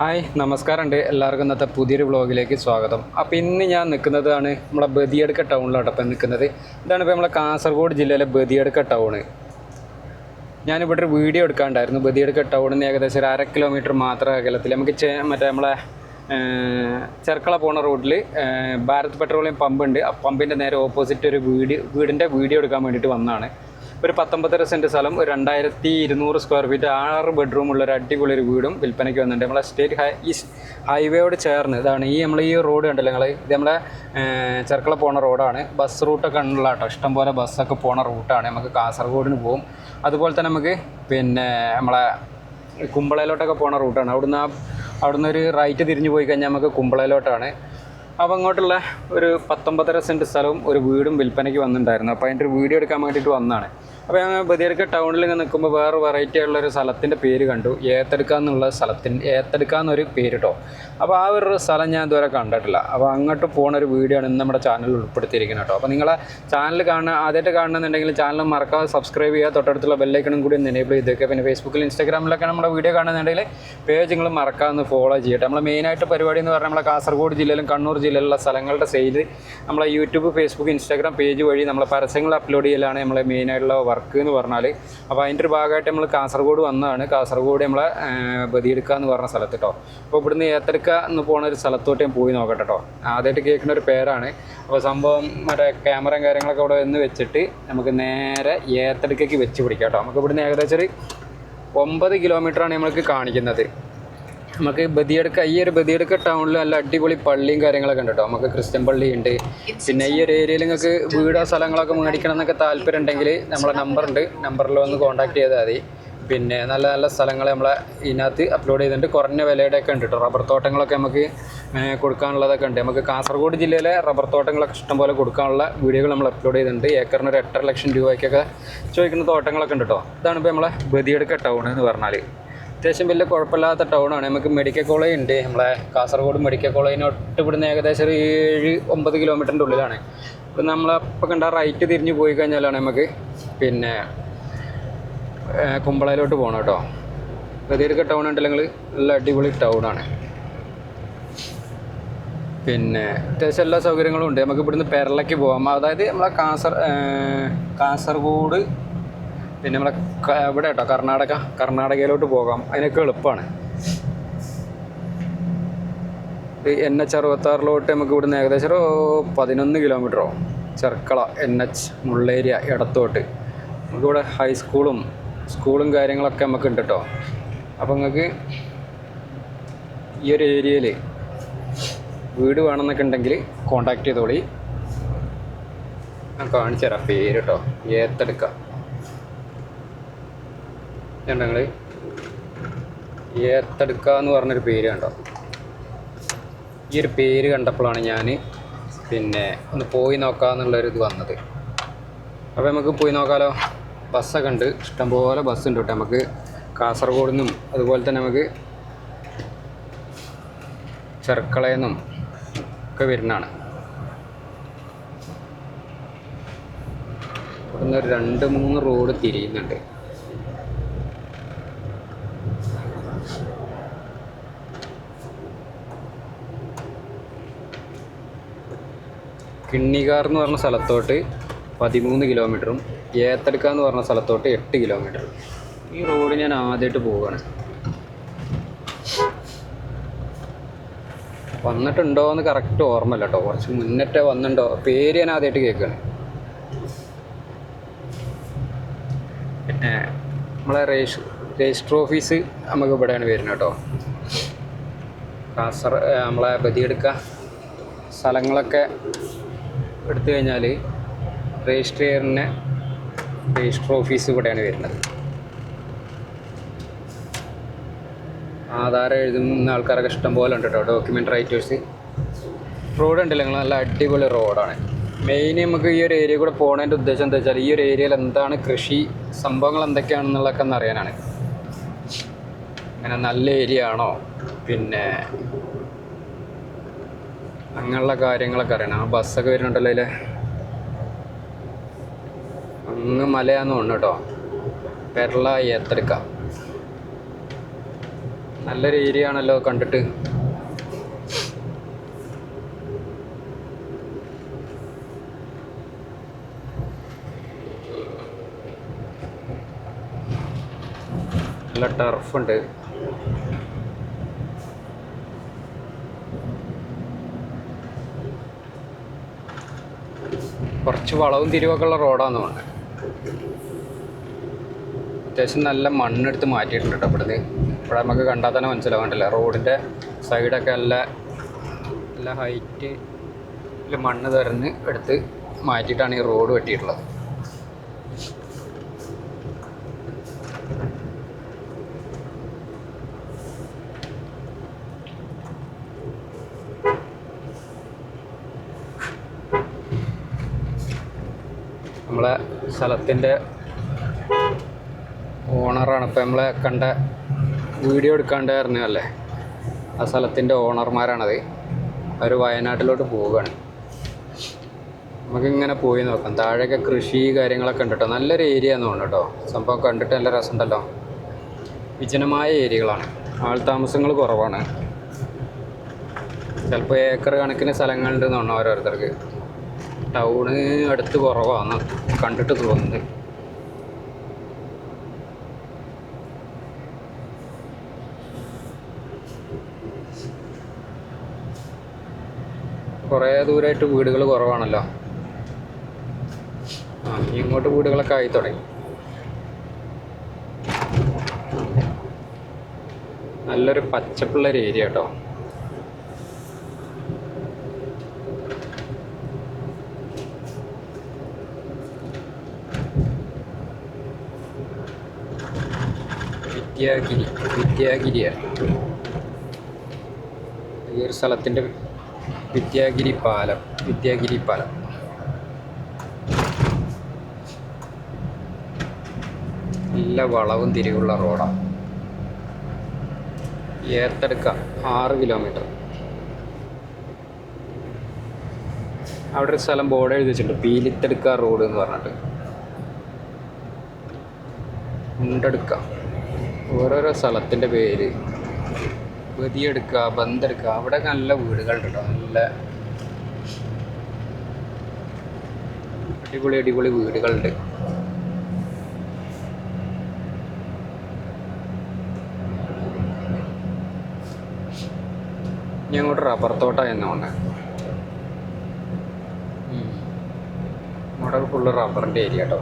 Hi നമസ്കാരമുണ്ട് എല്ലാവർക്കും ഇന്നത്തെ പുതിയൊരു വ്ളോഗിലേക്ക് സ്വാഗതം. അപ്പോൾ ഇന്ന് ഞാൻ നിൽക്കുന്നതാണ് നമ്മളെ ബദിയടുക്ക ടൗണിലോട്ട്. അപ്പം നിൽക്കുന്നത് ഇതാണ് ഇപ്പോൾ നമ്മളെ കാസർഗോഡ് ജില്ലയിലെ ബദിയടുക്ക ടൗണ്. ഞാനിവിടെ ഒരു വീഡിയോ എടുക്കാണ്ടായിരുന്നു. ബദിയടുക്ക ടൗണിൽ നിന്ന് ഏകദേശം ഒരു 1/2 കിലോമീറ്റർ മാത്രം അകലത്തിൽ നമുക്ക് മറ്റേ നമ്മളെ ചെർക്കള പോണ റോഡിൽ ഭാരത് പെട്രോളിയം പമ്പുണ്ട്. ആ പമ്പിൻ്റെ നേരെ ഓപ്പോസിറ്റ് ഒരു വീടിൻ്റെ വീഡിയോ എടുക്കാൻ വേണ്ടിയിട്ട് വന്നതാണ്. ഒരു 19 സെൻറ്റ് സ്ഥലം, ഒരു 2200 സ്ക്വയർ ഫീറ്റ്, 6 ബെഡ്റൂമുള്ള ഒരു അടിപൊളി ഒരു വീടും വിൽപ്പനയ്ക്ക് വന്നിട്ടുണ്ട്. നമ്മളെ സ്റ്റേറ്റ് ഹൈവേയോട് ചേർന്ന് ഇതാണ് ഈ റോഡ് കണ്ടല്ലോ നിങ്ങൾ. ഇത് നമ്മളെ ചെർക്കള പോണ റോഡാണ്. ബസ് റൂട്ടൊക്കെ ഉള്ള കേട്ടോ, ഇഷ്ടംപോലെ ബസ്സൊക്കെ പോണ റൂട്ടാണ്. നമുക്ക് കാസർഗോഡിന് പോകും. അതുപോലെ തന്നെ നമുക്ക് നമ്മളെ കുമ്പളയിലോട്ടൊക്കെ പോണ റൂട്ടാണ്. അവിടുന്ന് ഒരു റൈറ്റ് തിരിഞ്ഞ് പോയി കഴിഞ്ഞാൽ നമുക്ക് കുമ്പളയിലോട്ടാണ്. അപ്പോൾ അങ്ങോട്ടുള്ള ഒരു 19 സെൻറ്റ് സ്ഥലവും ഒരു വീടും വിൽപ്പനയ്ക്ക് വന്നിട്ടുണ്ടായിരുന്നു. അപ്പോൾ അതിൻ്റെ ഒരു വീഡിയോ എടുക്കാൻ വേണ്ടിയിട്ട് വന്നതാണ്. അപ്പോൾ ഞങ്ങൾ ബദിയടുക്ക ടൗണിൽ ഇങ്ങനെ നിൽക്കുമ്പോൾ വേറെ വെറൈറ്റി ഉള്ളൊരു സ്ഥലത്തിൻ്റെ പേര് കണ്ടു. ഏത്തെടുക്ക എന്നൊരു പേര് കേട്ടോ. അപ്പോൾ ആ ഒരു സ്ഥലം ഞാൻ ഇതുവരെ കണ്ടിട്ടില്ല. അപ്പോൾ അങ്ങോട്ട് പോകുന്ന ഒരു വീഡിയോ ആണ് ഇന്ന് നമ്മുടെ ചാനലിൽ ഉൾപ്പെടുത്തിയിരിക്കുന്നത് കേട്ടോ. അപ്പോൾ നിങ്ങളെ ചാനൽ ആദ്യമായിട്ട് കാണുന്നുണ്ടെങ്കിൽ ചാനൽ മറക്കാതെ സബ്സ്ക്രൈബ് ചെയ്യുക, തൊട്ടടുത്തുള്ള ബെല്ലൈക്കണും കൂടി ഒന്ന് എനേബിൾ ചെയ്തേക്കുക. പിന്നെ ഫേസ്ബുക്കിൽ ഇൻസ്റ്റാഗ്രാമിലൊക്കെ നമ്മുടെ വീഡിയോ കാണുന്നുണ്ടെങ്കിൽ പേജ് നിങ്ങൾ മറക്കാതെ ഫോളോ ചെയ്യട്ടെ. നമ്മൾ മെയിനായിട്ട് പരിപാടി എന്ന് പറഞ്ഞാൽ നമ്മളെ കാസർഗോഡ് ജില്ലയിലും കണ്ണൂർ ജില്ലയിലുള്ള സ്ഥലങ്ങളുടെ സെയിൽ നമ്മളെ യൂട്യൂബ്, ഫേസ്ബുക്ക്, ഇൻസ്റ്റാഗ്രാം പേജ് വഴി നമ്മളെ പരസ്യങ്ങൾ അപ്ലോഡ് ചെയ്യലാണ് നമ്മളെ മെയിനായിട്ടുള്ള വർക്ക് എന്ന് പറഞ്ഞാൽ. അപ്പോൾ അതിൻ്റെ ഒരു ഭാഗമായിട്ട് നമ്മൾ കാസർഗോഡ് വന്നതാണ്. കാസർഗോഡ് നമ്മളെ ബദിയടുക്ക എന്ന് പറഞ്ഞ സ്ഥലത്ത് കേട്ടോ. അപ്പോൾ ഇവിടുന്ന് ഏത്തെടുക്ക എന്ന് പോകുന്ന ഒരു സ്ഥലത്തോട്ട് ഞാൻ പോയി നോക്കട്ടെ കേട്ടോ. ആദ്യമായിട്ട് കേൾക്കുന്ന ഒരു പേരാണ്. അപ്പോൾ സംഭവം മറ്റേ ക്യാമറയും കാര്യങ്ങളൊക്കെ അവിടെ നിന്ന് വെച്ചിട്ട് നമുക്ക് നേരെ ഏത്തെടുക്കയ്ക്ക് വെച്ച് പിടിക്കാം കേട്ടോ. നമുക്ക് ഇവിടുന്ന് ഏകദേശം ഒരു 9 കിലോമീറ്ററാണ് നമ്മൾക്ക് കാണിക്കുന്നത്. നമുക്ക് ബദിയടുക്ക ടൗണിൽ നല്ല അടിപൊളി പള്ളിയും കാര്യങ്ങളൊക്കെ ഉണ്ട് കേട്ടോ. നമുക്ക് ക്രിസ്ത്യൻ പള്ളി ഉണ്ട്. പിന്നെ ഈ ഒരു ഏരിയയിൽ നിങ്ങൾക്ക് വീടോ സ്ഥലങ്ങളൊക്കെ മേടിക്കണം എന്നൊക്കെ താല്പര്യം ഉണ്ടെങ്കിൽ നമ്മളെ നമ്പറുണ്ട്, നമ്പറിൽ വന്ന് കോൺടാക്ട് ചെയ്താൽ മതി. പിന്നെ നല്ല നല്ല സ്ഥലങ്ങൾ നമ്മളെ ഇതിനകത്ത് അപ്ലോഡ് ചെയ്തിട്ടുണ്ട്. കുറഞ്ഞ വിലയുടെയൊക്കെ ഉണ്ട് കേട്ടോ. റബ്ബർ തോട്ടങ്ങളൊക്കെ നമുക്ക് കൊടുക്കാനുള്ളതൊക്കെ ഉണ്ട്. നമുക്ക് കാസർഗോഡ് ജില്ലയിലെ റബ്ബർ തോട്ടങ്ങളൊക്കെ ഇഷ്ടംപോലെ കൊടുക്കാനുള്ള വീഡിയോകൾ നമ്മൾ അപ്ലോഡ് ചെയ്തിട്ടുണ്ട്. ഏക്കറിന് ഒരു 8.5 ലക്ഷം രൂപയ്ക്കൊക്കെ ചോദിക്കുന്ന തോട്ടങ്ങളൊക്കെ ഉണ്ട് കേട്ടോ. ഇതാണ് ഇപ്പോൾ നമ്മളെ ബദിയടുക്ക ടൗൺ എന്ന് പറഞ്ഞാൽ. അത്യാവശ്യം വലിയ കുഴപ്പമില്ലാത്ത ടൗണാണ്. നമുക്ക് മെഡിക്കൽ കോളേജ് ഉണ്ട്. നമ്മളെ കാസർഗോഡ് മെഡിക്കൽ കോളേജിനോട്ട് ഇവിടുന്ന് ഏകദേശം ഒരു 7-9 കിലോമീറ്ററിൻ്റെ ഉള്ളിലാണ്. ഇപ്പം നമ്മളപ്പോൾ കണ്ട റൈറ്റ് തിരിഞ്ഞ് പോയി കഴിഞ്ഞാലാണ് നമുക്ക് കുമ്പളയിലോട്ട് പോകണം കേട്ടോ. ബദിയടുക്ക ടൗൺ ഉണ്ടല്ലെങ്കിൽ നല്ല അടിപൊളി ടൗണാണ്. പിന്നെ അത്യാവശ്യം എല്ലാ സൗകര്യങ്ങളും ഉണ്ട്. നമുക്ക് ഇവിടുന്ന് പെരളയ്ക്ക് പോകാം. അതായത് നമ്മളെ കാസർഗോഡ് പിന്നെ നമ്മളെ ഇവിടെ കേട്ടോ കർണാടകയിലോട്ട് പോകാം. അതിനൊക്കെ എളുപ്പമാണ്. NH 66 നമുക്ക് ഇവിടുന്ന് ഏകദേശം ഒരു 11 കിലോമീറ്ററോ. ചെർക്കള NH മുള്ളേരിയ ഇടത്തോട്ട് നമുക്കിവിടെ സ്കൂളും കാര്യങ്ങളൊക്കെ നമുക്ക് ഉണ്ട് കേട്ടോ. അപ്പോൾ നിങ്ങൾക്ക് ഈ ഒരു ഏരിയയിൽ വീട് വേണമെന്നൊക്കെ ഉണ്ടെങ്കിൽ കോണ്ടാക്ട് ചെയ്തോളി. ഞാൻ കാണിച്ചു തരാം പേര് കേട്ടോ. ഏത്തെടുക്ക ഞങ്ങൾ ഏത്തെടുക്ക എന്ന് പറഞ്ഞൊരു പേര് കണ്ടോ. ഈ ഒരു പേര് കണ്ടപ്പോഴാണ് ഞാൻ ഒന്ന് പോയി നോക്കാമെന്നുള്ളൊരിത് വന്നത്. അപ്പോൾ നമുക്ക് പോയി നോക്കാമല്ലോ. ബസ്സൊക്കെ ഉണ്ട്, ഇഷ്ടംപോലെ ബസ്സുണ്ട് കേട്ടോ. നമുക്ക് കാസർഗോഡ് നിന്നും അതുപോലെ തന്നെ നമുക്ക് ചെർക്കളയിൽ നിന്നും ഒക്കെ വരുന്നതാണ്. ഇവിടുന്ന് ഒരു 2-3 റോഡ് തിരിയുന്നുണ്ട്. കിണ്ണികാർ എന്ന് പറഞ്ഞ സ്ഥലത്തോട്ട് 13 കിലോമീറ്ററും ഏത്തെടുക്ക എന്ന് പറഞ്ഞ സ്ഥലത്തോട്ട് 8 കിലോമീറ്ററും. ഈ റോഡ് ഞാൻ ആദ്യമായിട്ട് പോവുകയാണ്. വന്നിട്ടുണ്ടോ എന്ന് കറക്റ്റ് ഓർമ്മയില്ല കേട്ടോ. കുറച്ച് മുന്നേ വന്നിട്ടുണ്ടോ, പേര് ഞാൻ ആദ്യമായിട്ട് കേൾക്കുകയാണ്. പിന്നെ നമ്മളെ രജിസ്റ്റർ ഓഫീസ് നമുക്ക് ഇവിടെയാണ് വരുന്നത് കേട്ടോ. നമ്മളെ ബദിയടുക്ക സ്ഥലങ്ങളൊക്കെ എടുത്തു കഴിഞ്ഞാൽ രജിസ്റ്റർ ഓഫീസ് ഇവിടെയാണ് വരുന്നത്. ആധാരം എഴുതുന്ന ആൾക്കാരൊക്കെ ഇഷ്ടം പോലെ ഉണ്ട് കേട്ടോ. Document writers. റോഡ് ഉണ്ടല്ലോ നിങ്ങൾ, നല്ല അടിപൊളി റോഡാണ്. മെയിൻ നമുക്ക് ഈ ഒരു ഏരിയ കൂടെ പോകുന്നതിൻ്റെ ഉദ്ദേശം എന്താ വെച്ചാൽ ഈ ഒരു ഏരിയയിൽ എന്താണ് കൃഷി സംഭവങ്ങൾ എന്തൊക്കെയാണെന്നുള്ളതൊക്കെ ഒന്ന് അറിയാനാണ്. അങ്ങനെ നല്ല ഏരിയ ആണോ, പിന്നെ അങ്ങനെയുള്ള കാര്യങ്ങളൊക്കെ അറിയണം. ആ ബസ്സൊക്കെ വരുന്നുണ്ടല്ലോ അതിൽ. അങ്ങ് മലയാന്ന് തോന്നുന്നു കേട്ടോ. പെരള ഏത്തെടുക്ക നല്ലൊരു ഏരിയ ആണല്ലോ കണ്ടിട്ട്. നല്ല ടർഫുണ്ട്. കുറച്ച് വളവും തിരിവൊക്കെ ഉള്ള റോഡാണെന്ന് തോന്നുന്നത്. അത്യാവശ്യം നല്ല മണ്ണെടുത്ത് മാറ്റിയിട്ടുണ്ട് കേട്ടോ ഇവിടുന്ന്. ഇവിടെ നമുക്ക് കണ്ടാൽ തന്നെ മനസ്സിലാവണ്ടല്ലോ, റോഡിൻ്റെ സൈഡൊക്കെ നല്ല ഹൈറ്റിൽ മണ്ണ് തുരന്ന് എടുത്ത് മാറ്റിയിട്ടാണ് ഈ റോഡ് വെട്ടിയിട്ടുള്ളത്. നമ്മളെ സ്ഥലത്തിൻ്റെ ഓണറാണ് ഇപ്പം നമ്മളെ കണ്ട വീഡിയോ എടുക്കാണ്ടായിരുന്നല്ലേ, ആ സ്ഥലത്തിൻ്റെ ഓണർമാരാണത്. അവർ വയനാട്ടിലോട്ട് പോവുകയാണ്. നമുക്കിങ്ങനെ പോയി നോക്കാം. താഴെയൊക്കെ കൃഷി കാര്യങ്ങളൊക്കെ ഉണ്ട് കേട്ടോ. നല്ലൊരു ഏരിയ എന്ന് തോന്നുന്നു കേട്ടോ. സംഭവം കണ്ടിട്ട് നല്ല രസമുണ്ടല്ലോ. വിജനമായ ഏരിയകളാണ്, ആൾ താമസങ്ങൾ കുറവാണ്. ചിലപ്പോൾ ഏക്കർ കണക്കിന് സ്ഥലങ്ങളുണ്ടെന്ന് തോന്നുന്നു ഓരോരുത്തർക്ക്. ടൗണ് അടുത്ത് കുറവാണ് കണ്ടിട്ട് തോന്നുന്നത്. കുറേ ദൂരമായിട്ട് വീടുകൾ കുറവാണല്ലോ. ഇങ്ങോട്ട് വീടുകളൊക്കെ ആയി തുടങ്ങി. നല്ലൊരു പച്ചപ്പുള്ളൊരു ഏരിയ കേട്ടോ. വിദ്യാഗിരിയാണ് ഈ ഒരു സ്ഥലത്തിൻ്റെ വിദ്യാഗിരി പാലം. നല്ല വളവും തിരിവുള്ള റോഡാണ്. ഏർത്തെടുക്ക 6 കിലോമീറ്റർ. അവിടെ ഒരു സ്ഥലം ബോർഡ് എഴുതി വെച്ചിട്ടുണ്ട്, പീലിത്തെടുക്ക റോഡ് എന്ന് പറഞ്ഞിട്ട്. മുണ്ടെടുക്ക, ഓരോരോ സ്ഥലത്തിൻ്റെ പേര്. ബദിയെടുക്കുക, ബന്തെടുക്കുക, അവിടെ നല്ല വീടുകളുണ്ട് കേട്ടോ. നല്ല അടിപൊളി വീടുകളുണ്ട്. ഇനി അങ്ങോട്ട് റബ്ബർ തോട്ടം എന്നാണ്. അവിടെ ഫുള്ള് റബ്ബറിൻ്റെ ഏരിയ കേട്ടോ.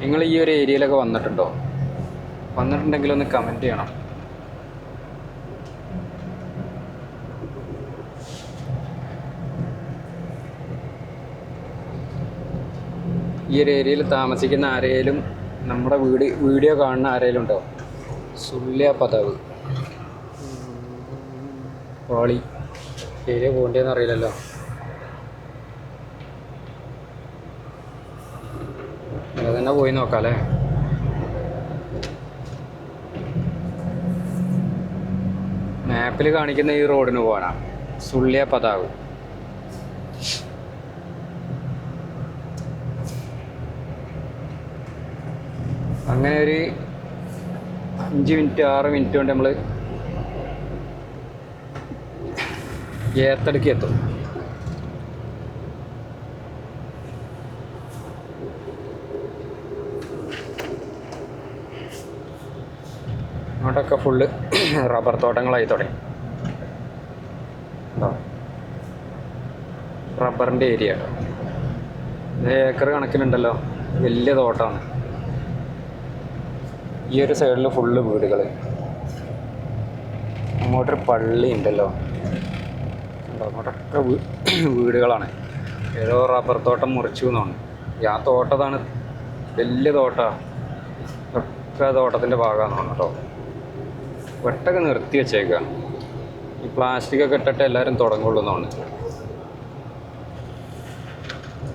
നിങ്ങൾ ഈ ഒരു ഏരിയയിലൊക്കെ വന്നിട്ടുണ്ടോ? വന്നിട്ടുണ്ടെങ്കിൽ ഒന്ന് കമൻറ്റ് ചെയ്യണം. ഈ ഒരു ഏരിയയിൽ താമസിക്കുന്ന ആരെങ്കിലും, നമ്മുടെ വീഡിയോ കാണുന്ന ആരെങ്കിലും ഉണ്ടോ? സുല്യ പദവ് വാളി ഏരിയ പോകേണ്ടതെന്ന് അറിയില്ലല്ലോ. അത് തന്നെ പോയി നോക്കാം അല്ലേ. മാപ്പിൽ കാണിക്കുന്ന ഈ റോഡിന് പോകാനാ, സുല്യ പദാവ്. അങ്ങനെ ഒരു 5 മിനിറ്റ് 6 മിനിറ്റ് കൊണ്ട് നമ്മൾ ഏത്തടുക്കി എത്തും. അങ്ങോട്ടൊക്കെ ഫുള്ള് റബ്ബർ തോട്ടങ്ങളായി തുടങ്ങി. റബ്ബറിൻ്റെ ഏരിയ ഏക്കർ കണക്കിനുണ്ടല്ലോ, വലിയ തോട്ടമാണ്. ഈ ഒരു സൈഡിൽ ഫുള്ള് വീടുകൾ. അങ്ങോട്ടൊരു പള്ളി ഉണ്ടല്ലോ, അങ്ങോട്ടൊക്കെ വീടുകളാണ്. ഏതോ റബ്ബർ തോട്ടം മുറിച്ചു എന്നാണ്. ആ തോട്ടത്താണ്, വലിയ തോട്ടമാണ്. ഒക്കെ തോട്ടത്തിൻ്റെ ഭാഗമാണെന്ന് കേട്ടോ. വെട്ടൊക്കെ നിർത്തി വെച്ചേക്കാം. ഈ പ്ലാസ്റ്റിക്കൊക്കെ ഇട്ടിട്ട് എല്ലാവരും തുടങ്ങുള്ളൂ എന്നാണ്.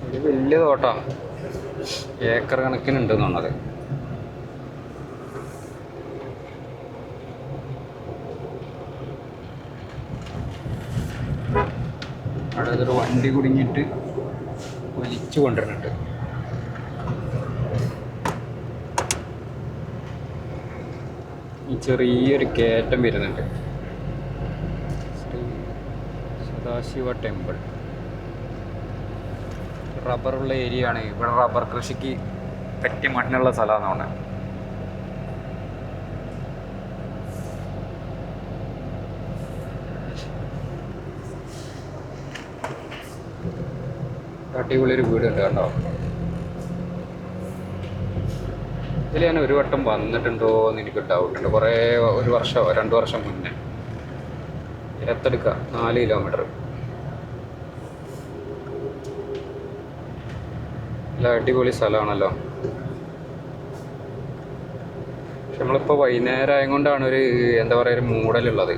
ഇത് വലിയ തോട്ടമാണ്, ഏക്കർ കണക്കിനുണ്ടെന്നാണത്. അവിടെ അതൊരു വണ്ടി കുടുങ്ങിയിട്ട് വലിച്ചു കൊണ്ടുവരുന്നുണ്ട്. ഈ ചെറിയൊരു കയറ്റം വരുന്നുണ്ട്. ശ്രീ സദാശിവ ടെമ്പിൾ. റബ്ബറുള്ള ഏരിയ ആണ്. ഇവിടെ റബ്ബർ കൃഷിക്ക് പറ്റിയ മണ്ണുള്ള സ്ഥലമാണ്. അടിപൊളിയൊരു വീടുണ്ട് കണ്ടോ. ഇതിൽ ഞാൻ ഒരു വട്ടം വന്നിട്ടുണ്ടോ എന്ന് എനിക്ക് ഡൗട്ടുണ്ട്. കുറേ 1 വർഷമോ 2 വർഷം മുന്നേ. എത്തെടുക്കുക 4 കിലോമീറ്റർ. നല്ല അടിപൊളി സ്ഥലമാണല്ലോ. പക്ഷെ നമ്മളിപ്പോൾ വൈകുന്നേരം ആയതുകൊണ്ടാണ് ഒരു എന്താ പറയുക ഒരു മൂടലുള്ളത്.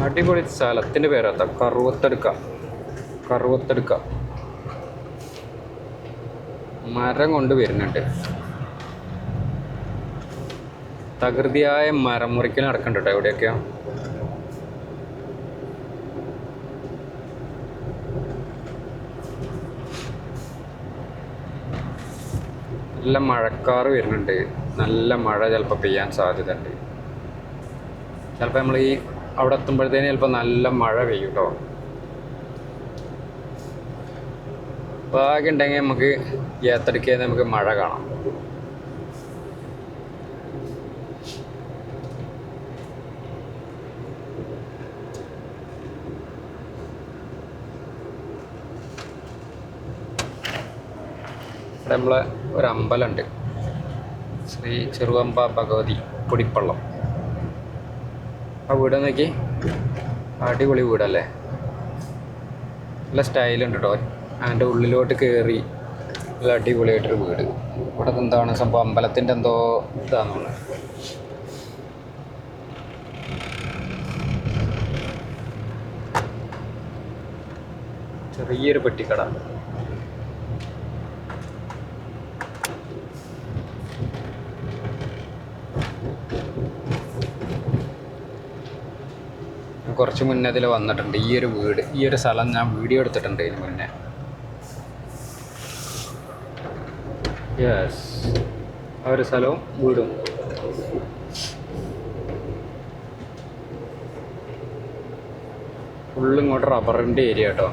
അടിപൊളി സ്ഥലത്തിൻ്റെ പേരാത്ത കറുവത്തെടുക്ക മരം കൊണ്ട് വരുന്നുണ്ട്. തകൃതിയായ മരം മുറിക്കൽ നടക്കുന്നുണ്ട് കേട്ടോ എവിടെയൊക്കെയോ. നല്ല മഴക്കാറ് വരുന്നുണ്ട്. നല്ല മഴ ചിലപ്പോൾ പെയ്യാൻ സാധ്യത ഉണ്ട്. ചിലപ്പോൾ നമ്മൾ ഈ അവിടെ എത്തുമ്പോഴത്തേന് ചിലപ്പോൾ നല്ല മഴ പെയ്യും കേട്ടോ. ഭാഗ്യം ഉണ്ടെങ്കിൽ നമുക്ക് ഏത്തടിക്കൽ നമുക്ക് മഴ കാണാം. ഇവിടെ നമ്മളെ ഒരു അമ്പലമുണ്ട്. ശ്രീ ചെറുവമ്പ ഭഗവതി കുടിപ്പള്ളം. ആ വീട് നോക്കി, അടിപൊളി വീടല്ലേ. നല്ല സ്റ്റൈലുണ്ട് കേട്ടോ. അതിൻ്റെ ഉള്ളിലോട്ട് കയറി നല്ല അടിപൊളിയായിട്ടൊരു വീട്. ഇവിടെ എന്താണ് സംഭവം, അമ്പലത്തിൻ്റെ എന്തോ ഇതാണെന്ന്. ചെറിയൊരു പെട്ടിക്കട. കുറച്ച് മുന്നേ അതിൽ വന്നിട്ടുണ്ട്. ഈ ഒരു വീട്, ഈ ഒരു സ്ഥലം ഞാൻ വീഡിയോ എടുത്തിട്ടുണ്ട് ഇതിന് മുന്നേ. യെസ്, ആ ഒരു സ്ഥലവും വീടും. ഫുള്ളും ഇങ്ങോട്ട് റബ്ബറിൻ്റെ ഏരിയ കേട്ടോ.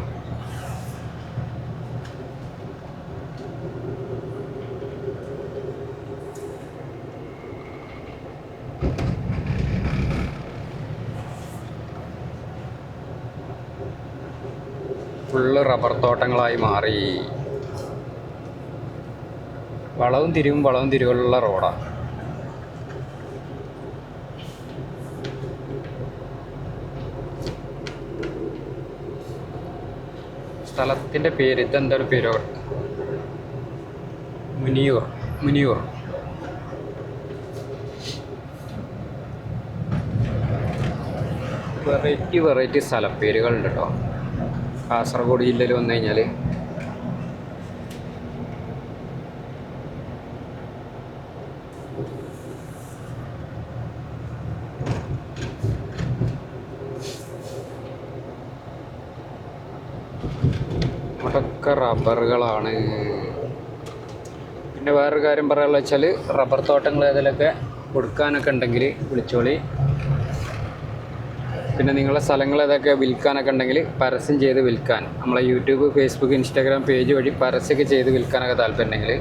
ഫുള്ള് റബ്ബർ തോട്ടങ്ങളായി മാറി. വളവും തിരിവുള്ള റോഡാണ്. സ്ഥലത്തിൻ്റെ പേര് ഇതെന്തൊരു പേരോ, മുനിയൂർ. വെറൈറ്റി സ്ഥലപ്പേരുകളുണ്ട് കേട്ടോ കാസർഗോഡ് ജില്ലയിൽ വന്നു കഴിഞ്ഞാൽ. ഇവിടൊക്കെ റബ്ബറുകളാണ്. പിന്നെ വേറൊരു കാര്യം പറയാനുള്ള വെച്ചാൽ റബ്ബർ തോട്ടങ്ങൾ ഏതെങ്കിലുമൊക്കെ കൊടുക്കാനൊക്കെ ഉണ്ടെങ്കിൽ വിളിച്ചോളി. പിന്നെ നിങ്ങളുടെ സ്ഥലങ്ങൾ ഏതൊക്കെ വിൽക്കാനൊക്കെ ഉണ്ടെങ്കിൽ പരസ്യം ചെയ്ത് വിൽക്കാൻ നമ്മളെ യൂട്യൂബ്, ഫേസ്ബുക്ക്, ഇൻസ്റ്റാഗ്രാം പേജ് വഴി പരസ്യമൊക്കെ ചെയ്ത് വിൽക്കാനൊക്കെ താല്പര്യമുണ്ടെങ്കിൽ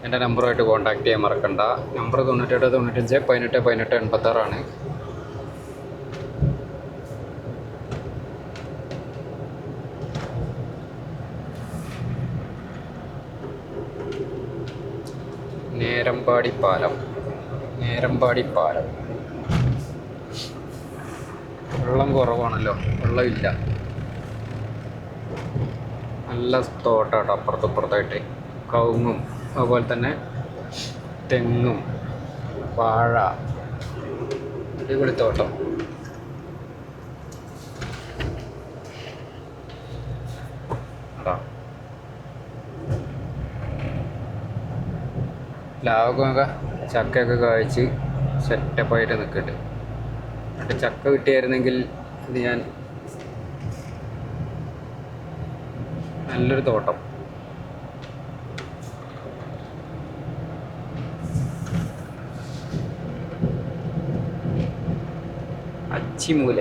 എൻ്റെ നമ്പറുമായിട്ട് കോൺടാക്ട് ചെയ്യാൻ മറക്കണ്ട. നമ്പർ 98 95 18 18 86 ആണ്. നേരമ്പാടി പാലം. വെള്ളം കുറവാണല്ലോ, വെള്ളമില്ല. നല്ല തോട്ടാട്ടോ അപ്പുറത്തായിട്ട്. കവുങ്ങും അതുപോലെ തന്നെ തെങ്ങും വാഴ, അടിപൊളി തോട്ടം. പ്ലാവൊക്കെ ചക്കയൊക്കെ കായ്ച്ച് സെറ്റപ്പായിട്ട് നിൽക്കുന്നുണ്ട്. എന്നിട്ട് ചക്ക കിട്ടിയായിരുന്നെങ്കിൽ ഇത് ഞാൻ നല്ലൊരു തോട്ടം. അച്ചിമൂല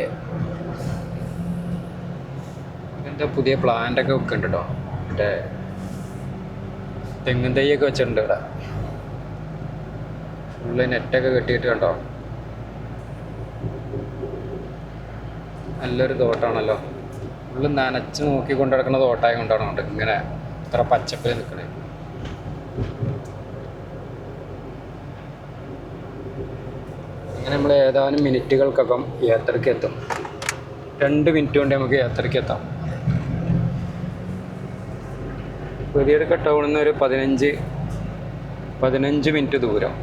ഇങ്ങനത്തെ പുതിയ പ്ലാന്റൊക്കെ വെക്കുന്നുണ്ട് കേട്ടോ. മറ്റേ തെങ്ങും തൈയൊക്കെ വെച്ചിട്ടുണ്ട് ഇവിടെ. ഫുള്ള് നെറ്റൊക്കെ കെട്ടിയിട്ട് കണ്ടോ. നല്ലൊരു തോട്ടമാണല്ലോ. ഫുള്ള് നനച്ച് നോക്കിക്കൊണ്ട് നടക്കുന്ന തോട്ടമായ കൊണ്ടാണ് ഇങ്ങനെ ഇത്ര പച്ചപ്പിൽ നിൽക്കണേ. അങ്ങനെ നമ്മൾ ഏതാനും മിനിറ്റുകൾക്കകം യാത്രയ്ക്ക് എത്തും. 2 മിനിറ്റ് കൊണ്ട് നമുക്ക് യാത്രയ്ക്ക് എത്താം. ബദിയടുക്ക ടൗണിൽ നിന്ന് ഒരു 15 മിനിറ്റ് ദൂരം.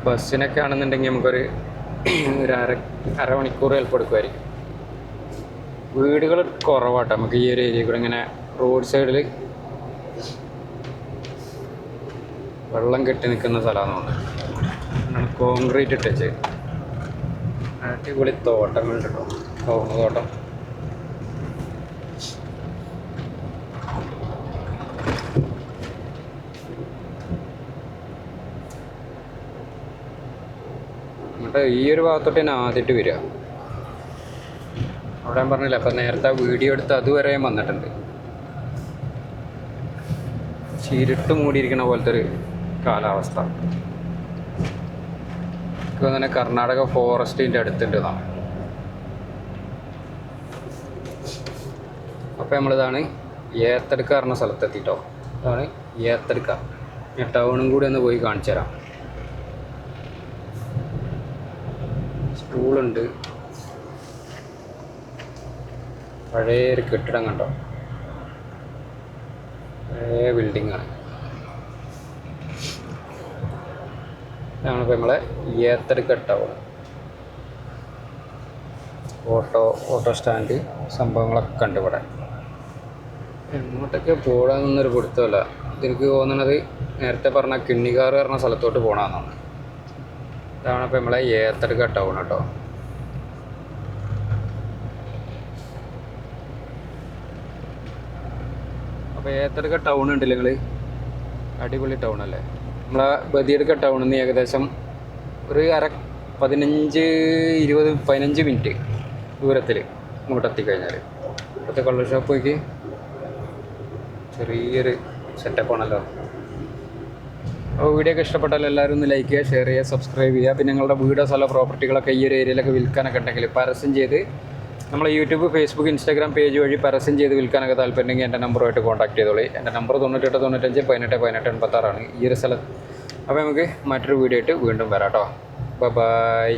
ബസ്സിനൊക്കെ ആണെന്നുണ്ടെങ്കിൽ നമുക്കൊരു അരമണിക്കൂർ ചിലപ്പോൾ എടുക്കുമായിരിക്കും. വീടുകൾ കുറവാട്ടോ നമുക്ക് ഈ ഒരു ഏരിയ കൂടെ. ഇങ്ങനെ റോഡ് സൈഡിൽ വെള്ളം കെട്ടി നിൽക്കുന്ന സ്ഥലമാണ്. കോൺക്രീറ്റ് ഇട്ടേച്ച് അടിപൊളി തോട്ടങ്ങളുണ്ട് കേട്ടോ. കവുങ്ങ് തോട്ടം. എന്നിട്ട് ഈ ഒരു ഭാഗത്തോട്ട് ഞാൻ ആദ്യമായിട്ട് വരിക. അവിടെ ഞാൻ പറഞ്ഞില്ല, അപ്പം നേരത്തെ വീഡിയോ എടുത്ത് അതുവരെ ഞാൻ വന്നിട്ടുണ്ട്. ചീരിട്ട് മൂടിയിരിക്കണ പോലത്തെ ഒരു കാലാവസ്ഥ. ഇപ്പോൾ തന്നെ കർണാടക ഫോറസ്റ്റിൻ്റെ അടുത്തുണ്ടെന്നാണ്. അപ്പോൾ നമ്മളിതാണ് ഏത്തടുക്ക പറഞ്ഞ സ്ഥലത്തെത്തിട്ടോ. ഇതാണ് ഏത്തടുക്ക. ഞാൻ ടൗണും കൂടി ഒന്ന് പോയി കാണിച്ചു തരാം. സ്കൂളുണ്ട്. പഴയ ഒരു കെട്ടിടം കണ്ടോ. പഴയ ബിൽഡിങ്ങാണ്. ഇതാണിപ്പോൾ നമ്മളെ ഏത്തടുക്ക ടൗൺ. ഓട്ടോ സ്റ്റാൻഡ് സംഭവങ്ങളൊക്കെ ഉണ്ട് ഇവിടെ. എങ്ങോട്ടൊക്കെ പോകാമെന്നൊരു പിടുത്തമല്ല. ഇതെനിക്ക് തോന്നുന്നത് നേരത്തെ പറഞ്ഞ കിണ്ണിക്കാറ് പറഞ്ഞ സ്ഥലത്തോട്ട് പോകണമെന്നാണ്. ഇതാണിപ്പോൾ നമ്മളെ ഏത്തടുക്ക ടൗൺ കേട്ടോ. അപ്പോൾ ഏത്തടുക്ക ടൗൺ ഉണ്ടല്ലേ നിങ്ങൾ, അടിപൊളി ടൗൺ അല്ലേ. നമ്മളെ ബദിയടുക്ക ടൗണിൽ നിന്ന് ഏകദേശം ഒരു 15 മിനിറ്റ് ദൂരത്തിൽ ഇങ്ങോട്ട് എത്തിക്കഴിഞ്ഞാൽ ഇപ്പോഴത്തെ കള്ളർ ഷോപ്പ് പോയിക്ക് ചെറിയൊരു സെറ്റപ്പാണല്ലോ. അപ്പോൾ വീഡിയോ ഒക്കെ ഇഷ്ടപ്പെട്ടാൽ എല്ലാവരും ഒന്ന് ലൈക്ക് ചെയ്യുക, ഷെയർ ചെയ്യുക, സബ്സ്ക്രൈബ് ചെയ്യുക. പിന്നെ നിങ്ങളുടെ വീടോ സ്ഥല പ്രോപ്പർട്ടികളൊക്കെ ഈ ഒരു ഏരിയയിലൊക്കെ വിൽക്കാനൊക്കെ ഉണ്ടെങ്കിൽ പരസ്യം ചെയ്ത് നമ്മളെ യൂട്യൂബ്, ഫേസ്ബുക്ക്, ഇൻസ്റ്റാഗ്രാം പേജ് വഴി പരസ്യം ചെയ്ത് വിൽക്കാനൊക്കെ താല്പര്യമുണ്ടെങ്കിൽ എൻ്റെ നമ്പറുമായിട്ട് കോൺടാക്ട് ചെയ്തോളി. എൻ്റെ നമ്പർ 98 95 18 18 86 ഈ ഒരു സ്ഥലത്ത്. അപ്പോൾ നമുക്ക് മറ്റൊരു വീഡിയോ ആയിട്ട് വീണ്ടും വരാം കേട്ടോ. ബൈ.